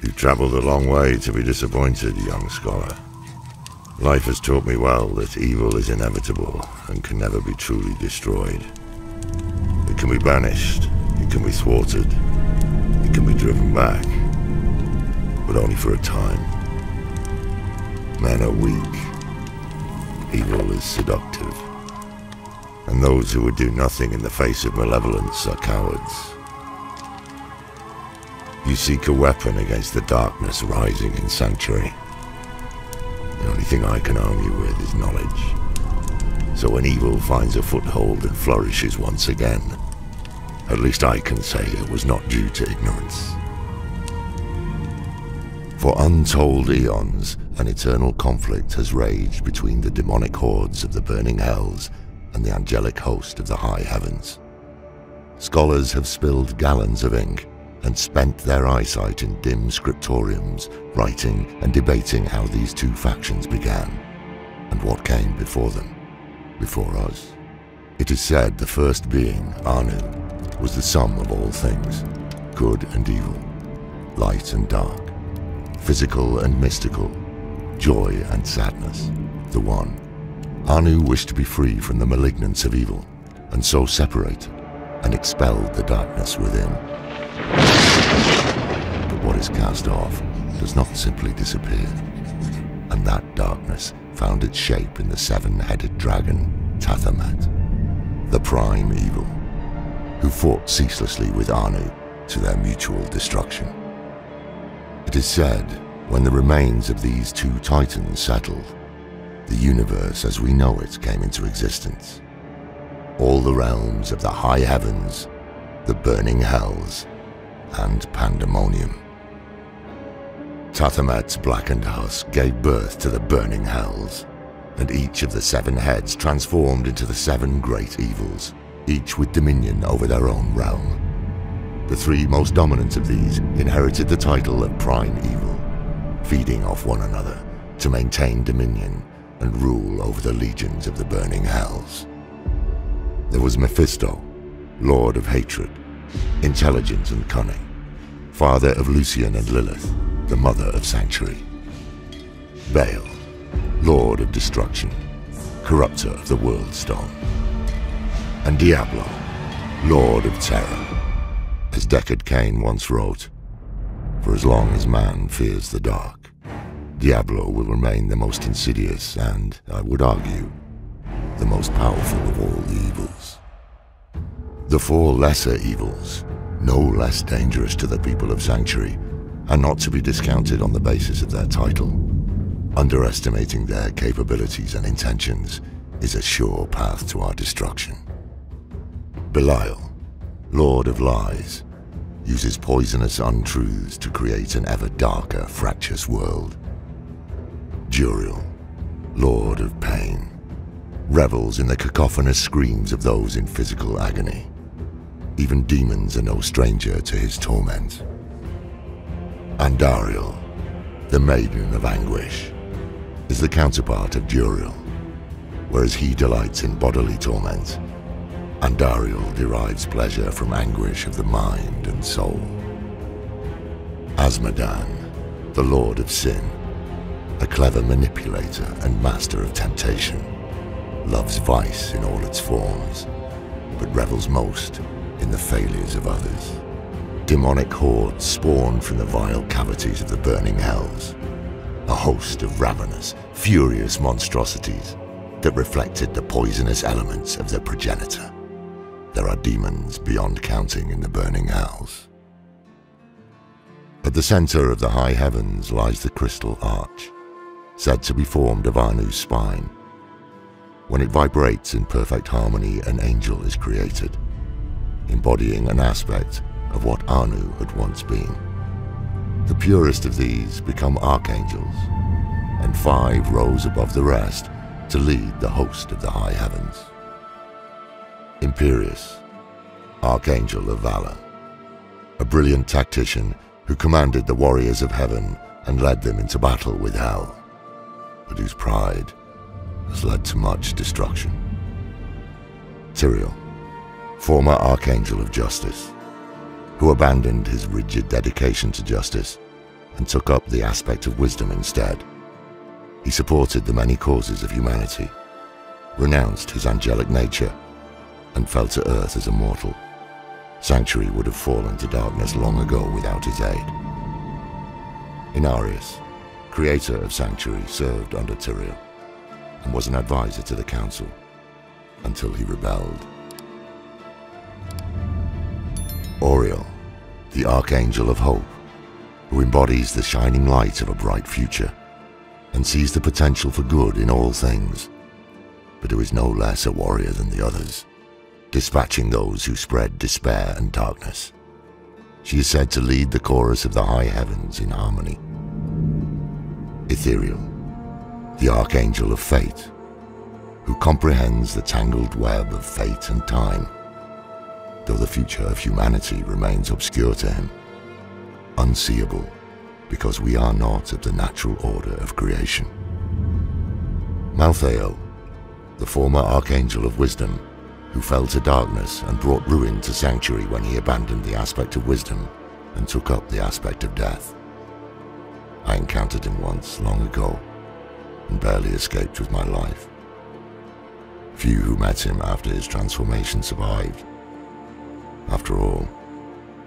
You've travelled a long way to be disappointed, young scholar. Life has taught me well that evil is inevitable and can never be truly destroyed. It can be banished, it can be thwarted, it can be driven back, but only for a time. Men are weak, evil is seductive, and those who would do nothing in the face of malevolence are cowards. You seek a weapon against the darkness rising in Sanctuary. The only thing I can arm you with is knowledge. So when evil finds a foothold and flourishes once again, at least I can say it was not due to ignorance. For untold eons, an eternal conflict has raged between the demonic hordes of the burning hells and the angelic host of the high heavens. Scholars have spilled gallons of ink and spent their eyesight in dim scriptoriums, writing and debating how these two factions began, and what came before them, before us. It is said the first being, Anu, was the sum of all things, good and evil, light and dark, physical and mystical, joy and sadness, the one. Anu wished to be free from the malignance of evil, and so separated and expelled the darkness within. But what is cast off does not simply disappear, and that darkness found its shape in the seven-headed dragon, Tathamet, the prime evil, who fought ceaselessly with Anu to their mutual destruction. It is said, when the remains of these two titans settled, the universe as we know it came into existence. All the realms of the high heavens, the burning hells, and pandemonium. Tathamet's blackened husk gave birth to the burning hells, and each of the seven heads transformed into the seven great evils, each with dominion over their own realm. The three most dominant of these inherited the title of prime evil, feeding off one another to maintain dominion and rule over the legions of the burning hells. There was Mephisto, Lord of Hatred, intelligent and cunning, father of Lucian and Lilith, the mother of Sanctuary. Baal, Lord of Destruction, corrupter of the World Stone. And Diablo, Lord of Terror. As Deckard Cain once wrote, "For as long as man fears the dark, Diablo will remain the most insidious and, I would argue, the most powerful of all the evils." The four lesser evils, no less dangerous to the people of Sanctuary, are not to be discounted on the basis of their title. Underestimating their capabilities and intentions is a sure path to our destruction. Belial, Lord of Lies, uses poisonous untruths to create an ever darker, fractious world. Juriel, Lord of Pain, revels in the cacophonous screams of those in physical agony. Even demons are no stranger to his torment. Andariel, the Maiden of Anguish, is the counterpart of Juriel. Whereas he delights in bodily torment, Andariel derives pleasure from anguish of the mind and soul. Azmodan, the Lord of Sin, a clever manipulator and master of temptation, loves vice in all its forms, but revels most in the failures of others. Demonic hordes spawned from the vile cavities of the burning hells, a host of ravenous, furious monstrosities that reflected the poisonous elements of their progenitor. There are demons beyond counting in the burning hells. At the center of the high heavens lies the crystal arch, said to be formed of Anu's spine. When it vibrates in perfect harmony, an angel is created, embodying an aspect of what Anu had once been. The purest of these become archangels, and 5 rose above the rest to lead the host of the high heavens. Imperius, Archangel of Valor, a brilliant tactician who commanded the warriors of heaven and led them into battle with hell, but whose pride has led to much destruction. Tyrael, former Archangel of Justice, who abandoned his rigid dedication to justice and took up the aspect of wisdom instead. He supported the many causes of humanity, renounced his angelic nature, and fell to earth as a mortal. Sanctuary would have fallen to darkness long ago without his aid. Inarius, creator of Sanctuary, served under Tyrael and was an advisor to the council until he rebelled. Oriel, the Archangel of Hope, who embodies the shining light of a bright future and sees the potential for good in all things, but who is no less a warrior than the others, dispatching those who spread despair and darkness. She is said to lead the chorus of the high heavens in harmony. Ethereal, the Archangel of Fate, who comprehends the tangled web of fate and time, though the future of humanity remains obscure to him, unseeable because we are not of the natural order of creation. Malthael, the former Archangel of Wisdom, who fell to darkness and brought ruin to Sanctuary when he abandoned the aspect of wisdom and took up the aspect of death. I encountered him once long ago and barely escaped with my life. Few who met him after his transformation survived. After all,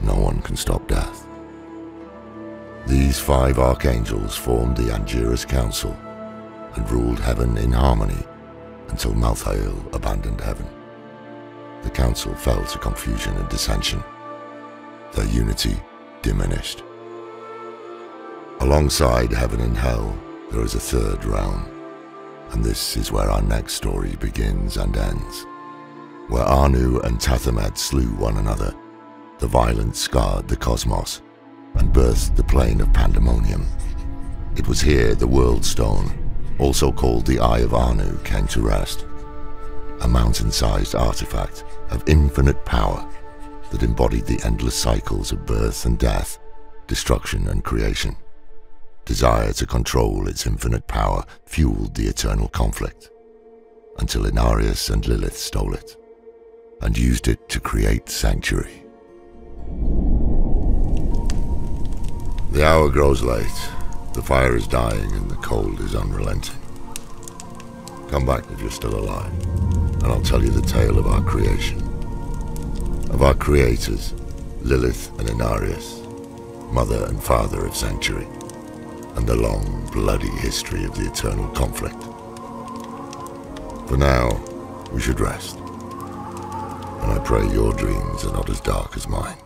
no one can stop death. These 5 archangels formed the Angiras Council and ruled heaven in harmony until Malthael abandoned heaven. The council fell to confusion and dissension. Their unity diminished. Alongside heaven and hell, there is a third realm, and this is where our next story begins and ends. Where Anu and Tathamed slew one another, the violence scarred the cosmos and birthed the plane of pandemonium. It was here the World Stone, also called the Eye of Anu, came to rest. A mountain-sized artifact of infinite power that embodied the endless cycles of birth and death, destruction and creation. Desire to control its infinite power fueled the eternal conflict, until Inarius and Lilith stole it, and used it to create Sanctuary. The hour grows late, the fire is dying and the cold is unrelenting. Come back if you're still alive, and I'll tell you the tale of our creation. Of our creators, Lilith and Inarius, mother and father of Sanctuary, and the long, bloody history of the eternal conflict. For now, we should rest, and I pray your dreams are not as dark as mine.